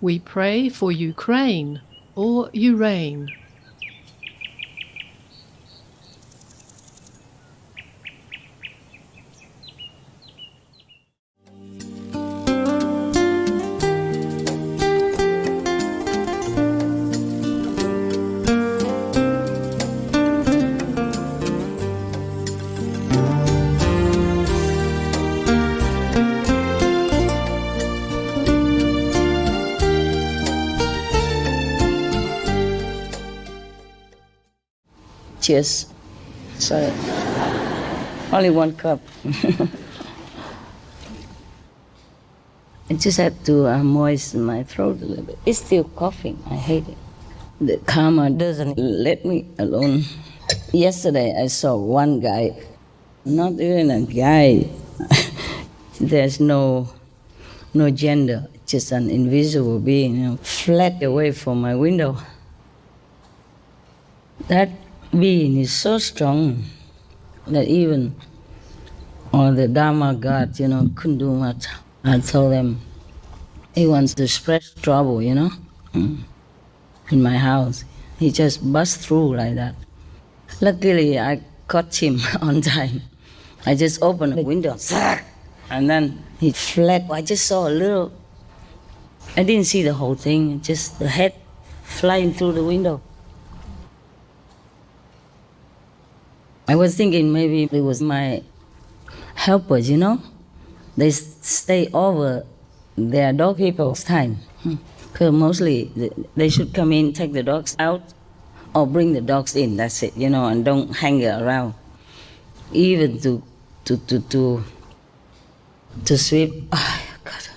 We pray for Ukraine or Urain. Cheers. Sorry. Only one cup. I just had to moisten my throat a little bit. It's still coughing. I hate it. The karma doesn't let me alone. Yesterday I saw one guy, not even a guy. There's no gender, just an invisible being, fled away from my window. That being is so strong that even the Dharma God, couldn't do much. I told him he wants to spread trouble, in my house. He just bust through like that. Luckily, I caught him on time. I just opened the window, and then he fled. I just saw a little. I didn't see the whole thing, just the head flying through the window. I was thinking maybe it was my helpers, They stay over their dog people's time. Because mostly they should come in, take the dogs out, or bring the dogs in, that's it, and don't hang around. Even to sweep. Oh, God.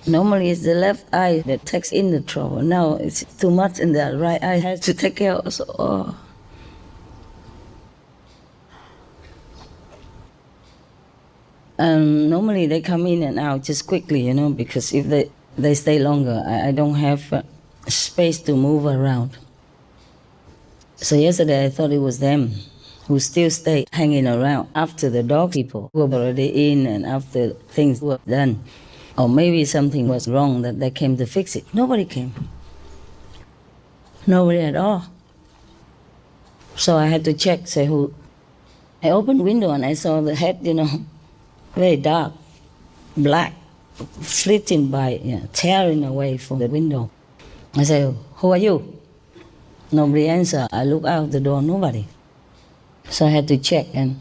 Normally it's the left eye that takes in the trouble. Now it's too much in the right eye has to take care of. So, normally they come in and out just quickly, because if they stay longer, I don't have space to move around. So yesterday I thought it was them who still stay hanging around after the dog people were already in and after things were done. Or maybe something was wrong that they came to fix it. Nobody came. Nobody at all. So I had to check, say who. I opened the window and I saw the head, very dark, black, flitting by, tearing away from the window. I said, who are you? Nobody answered. I looked out the door, nobody. So I had to check and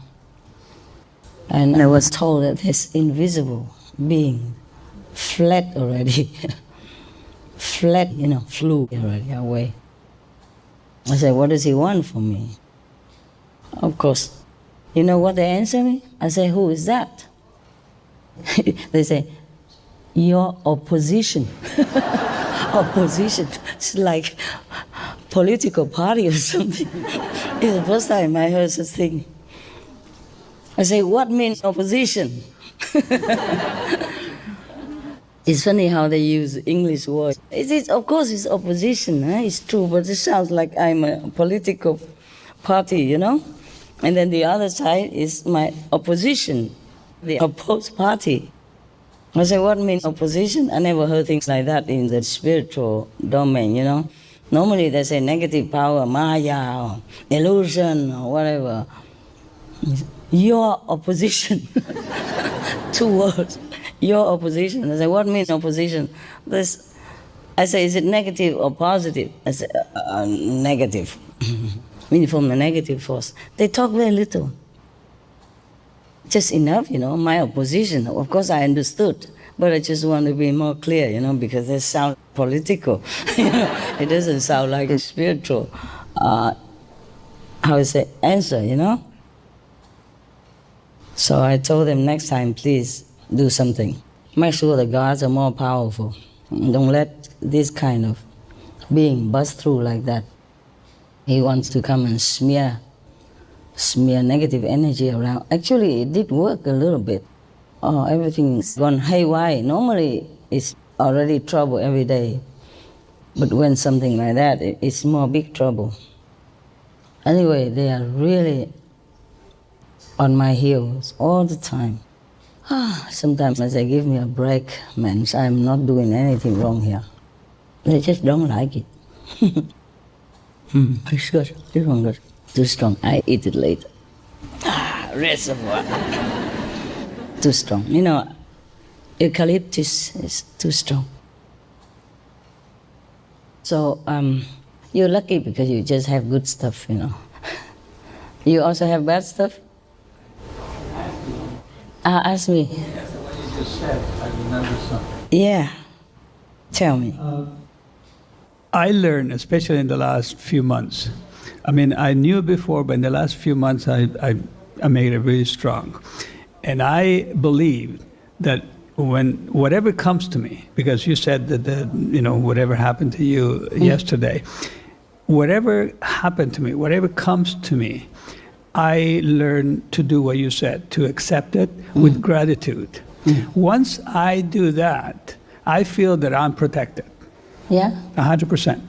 I was told that this invisible being fled already. Fled, flew already away. I said, what does he want from me? Of course. You know what they answer me? I say, who is that? They say, your opposition. Opposition. It's like political party or something. It's the first time I heard such thing. I say, what means opposition? It's funny how they use English words. Of course, it's opposition. It's true, but it sounds like I'm a political party, And then the other side is my opposition, the opposed party. I say, what means opposition? I never heard things like that in the spiritual domain, Normally they say negative power, maya, or illusion, or whatever. Your opposition. 2 words. Your opposition. I say, what means opposition? I say, is it negative or positive? I say, negative. Meaning from the negative force. They talk very little. Just enough, my opposition. Of course I understood, but I just want to be more clear, because they sound political. It doesn't sound like a spiritual, answer, So I told them next time, please do something. Make sure the gods are more powerful. Don't let this kind of being bust through like that. He wants to come and smear negative energy around. Actually, it did work a little bit. Everything's gone haywire. Normally, it's already trouble every day. But when something like that, it's more big trouble. Anyway, they are really on my heels all the time. Sometimes I say, give me a break, man. I'm not doing anything wrong here. They just don't like it. It's good. This one good. Too strong. I eat it later. Reservoir. Too strong. You know, eucalyptus is too strong. So you're lucky because you just have good stuff, you know. You also have bad stuff? Ask me. Yes, what you just said, I remember something. Yeah. Tell me. I learned, especially in the last few months. I mean, I knew before, but in the last few months, I made it really strong. And I believe that when whatever comes to me, because you said that whatever happened to you yesterday, whatever happened to me, whatever comes to me, I learn to do what you said, to accept it with gratitude. Once I do that, I feel that I'm protected. Yeah? 100%.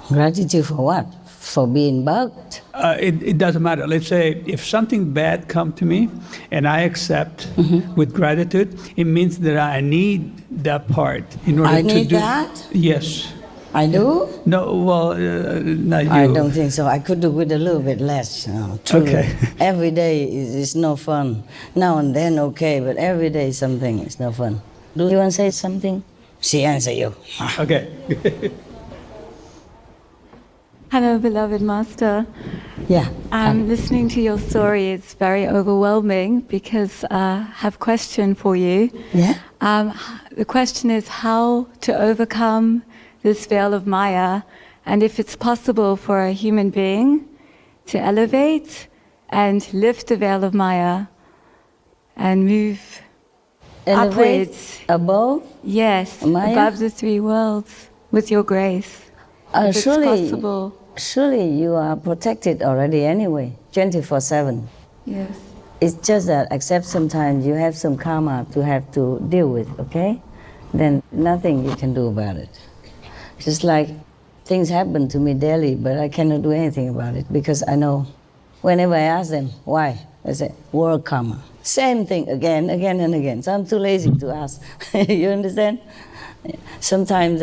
Gratitude for what? For being bugged? It doesn't matter. Let's say if something bad comes to me and I accept with gratitude, it means that I need that part in order I to need do. that? Yes. I do? No, well, not you. I don't think so. I could do with a little bit less. Truly. Okay. Every day is no fun. Now and then, okay, but every day something is no fun. Do you want to say something? She answer you. Okay. Hello, beloved Master. Yeah. Listening to your story is very overwhelming because I have a question for you. Yeah? The question is how to overcome this veil of Maya, and if it's possible for a human being to elevate and lift the veil of Maya and move Elevate upwards. above? Yes, Maya? above the three worlds with your grace. If it's possible. Surely you are protected already anyway, 24/7. Yes. It's just that except sometimes you have some karma to have to deal with, okay? Then nothing you can do about it. Just like things happen to me daily, but I cannot do anything about it because I know whenever I ask them, why? I say, world karma. Same thing again and again. So I'm too lazy to ask. You understand? Sometimes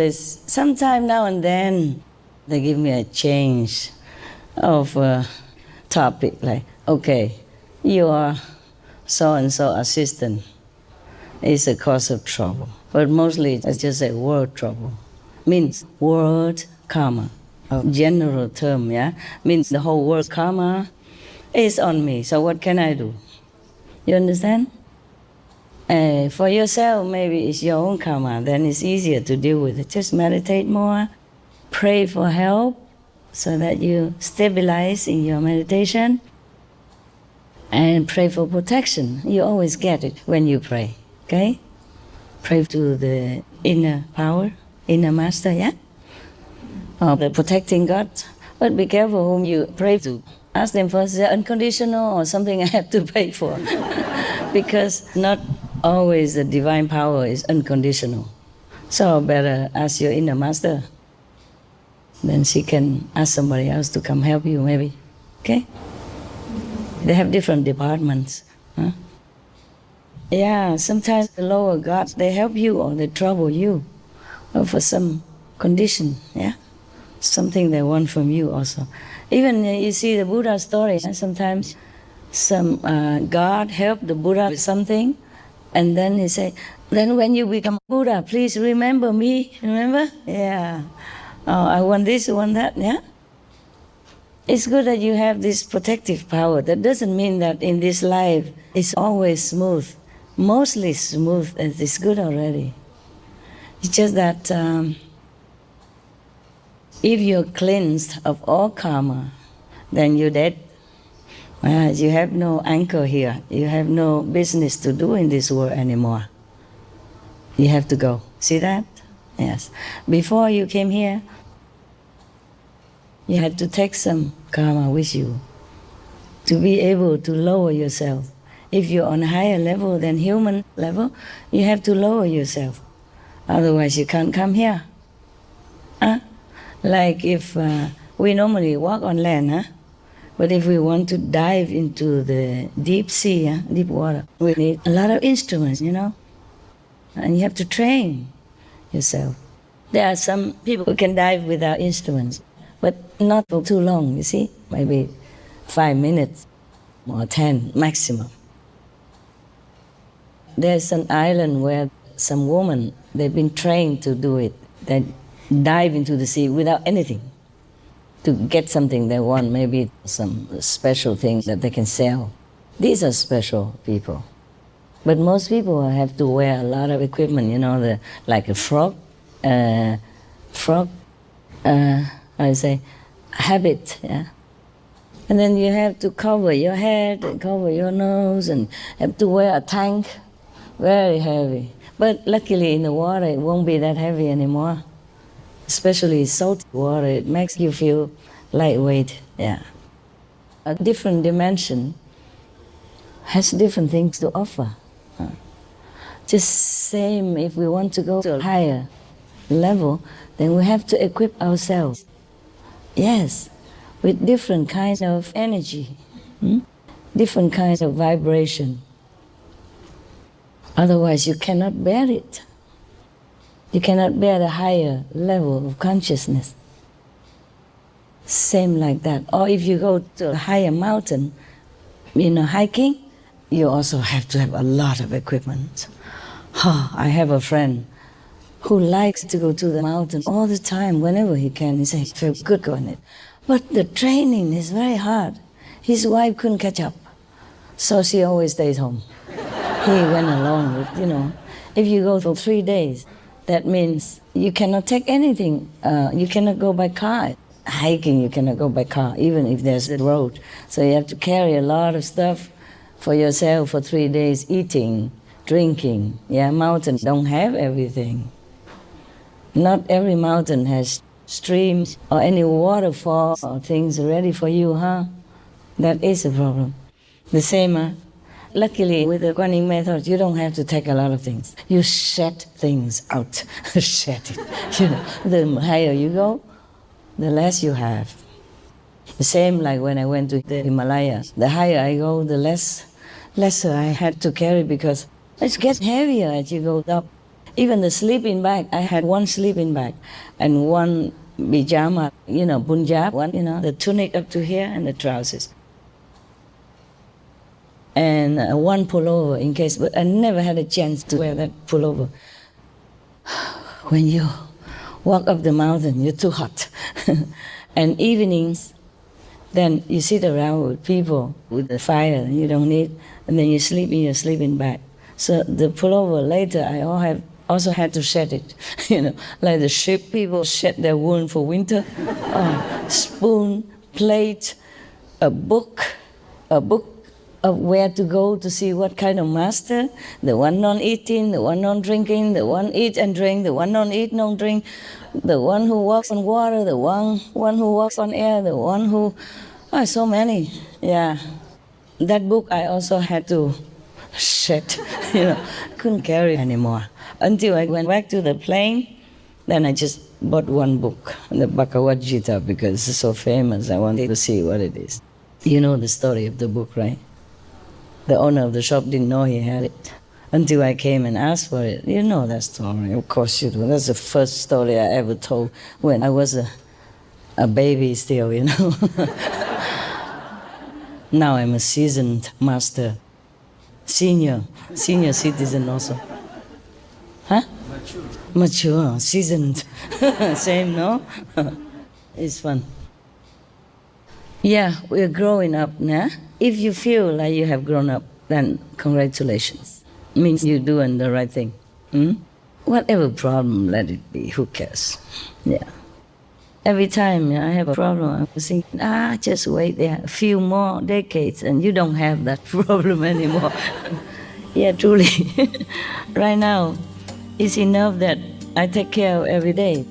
now and then they give me a change of topic, like, okay, your so-and-so assistant is a cause of trouble. But mostly it's just a world trouble. Means world karma, a general term, yeah? Means the whole world karma is on me, so what can I do? You understand? For yourself, maybe it's your own karma, then it's easier to deal with it. Just meditate more, pray for help so that you stabilize in your meditation, and pray for protection. You always get it when you pray, okay? Pray to the inner power, inner master, yeah? Or the protecting God. But be careful whom you pray to. Ask them first, is it unconditional or something I have to pay for? Because not always the divine power is unconditional. So better ask your inner master. Then she can ask somebody else to come help you maybe, okay? They have different departments. Huh? Yeah, sometimes the lower gods, they help you or they trouble you or for some condition, yeah? Something they want from you also. Even you see the Buddha story, sometimes some God helped the Buddha with something, and then he say, then when you become Buddha, please remember me, remember? Yeah. Oh, I want this, I want that, yeah? It's good that you have this protective power. That doesn't mean that in this life it's always smooth. Mostly smooth, and it's good already. It's just that if you're cleansed of all karma, then you're dead. You have no anchor here. You have no business to do in this world anymore. You have to go. See that? Yes. Before you came here, you had to take some karma with you to be able to lower yourself. If you're on a higher level than human level, you have to lower yourself. Otherwise, you can't come here. Like if we normally walk on land, But if we want to dive into the deep sea, deep water, we need a lot of instruments, and you have to train yourself. There are some people who can dive without instruments, but not for too long, you see, maybe 5 minutes or 10 maximum. There's an island where some women, they've been trained to do it. They dive into the sea without anything to get something they want, maybe some special things that they can sell. These are special people. But most people have to wear a lot of equipment, like a frog, habit, yeah. And then you have to cover your head and cover your nose and have to wear a tank, very heavy. But luckily in the water it won't be that heavy anymore. Especially salty water, it makes you feel lightweight, yeah. A different dimension has different things to offer. Just same, if we want to go to a higher level, then we have to equip ourselves. Yes, with different kinds of energy, different kinds of vibration. Otherwise, you cannot bear it. You cannot bear the higher level of consciousness. Same like that. Or if you go to a higher mountain, hiking, you also have to have a lot of equipment. I have a friend who likes to go to the mountain all the time, whenever he can. He says he feels good going it. But the training is very hard. His wife couldn't catch up, so she always stays home. He went along with, if you go for 3 days, that means you cannot take anything. You cannot go by car. Hiking, you cannot go by car, even if there's a road. So you have to carry a lot of stuff for yourself for 3 days, eating, drinking. Yeah, mountains don't have everything. Not every mountain has streams or any waterfall or things ready for you, That is a problem. The same, luckily with the Guanyin method, you don't have to take a lot of things. You shed things out, shed it. The higher you go, the less you have. The same like when I went to the Himalayas. The higher I go, the lesser I had to carry because it gets heavier as you go up. Even the sleeping bag, I had one sleeping bag and one pajama, Punjab one, the tunic up to here and the trousers. And one pullover in case, but I never had a chance to wear that pullover. When you walk up the mountain, you're too hot. And evenings, then you sit around with people with the fire you don't need, and then you sleep in your sleeping bag. So the pullover later, I also had to shed it. Like the ship people shed their wool for winter. Spoon, plate, a book of where to go to see what kind of master, the one non-eating, the one non-drinking, the one eat and drink, the one non-eat, non-drink, the one who walks on water, the one who walks on air, the one who... so many, yeah. That book I also had to shed, couldn't carry anymore. Until I went back to the plane, then I just bought one book, the Bhagavad Gita, because it's so famous, I wanted to see what it is. You know the story of the book, right? The owner of the shop didn't know he had it until I came and asked for it. You know that story, of course you do. That's the first story I ever told when I was a baby still, Now I'm a seasoned master, senior citizen also. Mature, seasoned. Same, no? It's fun. Yeah, we're growing up now. If you feel like you have grown up, then congratulations. Means you're doing the right thing. Whatever problem, let it be. Who cares? Yeah. Every time I have a problem, I think, just wait there a few more decades and you don't have that problem anymore. Yeah, truly. Right now, it's enough that I take care of every day.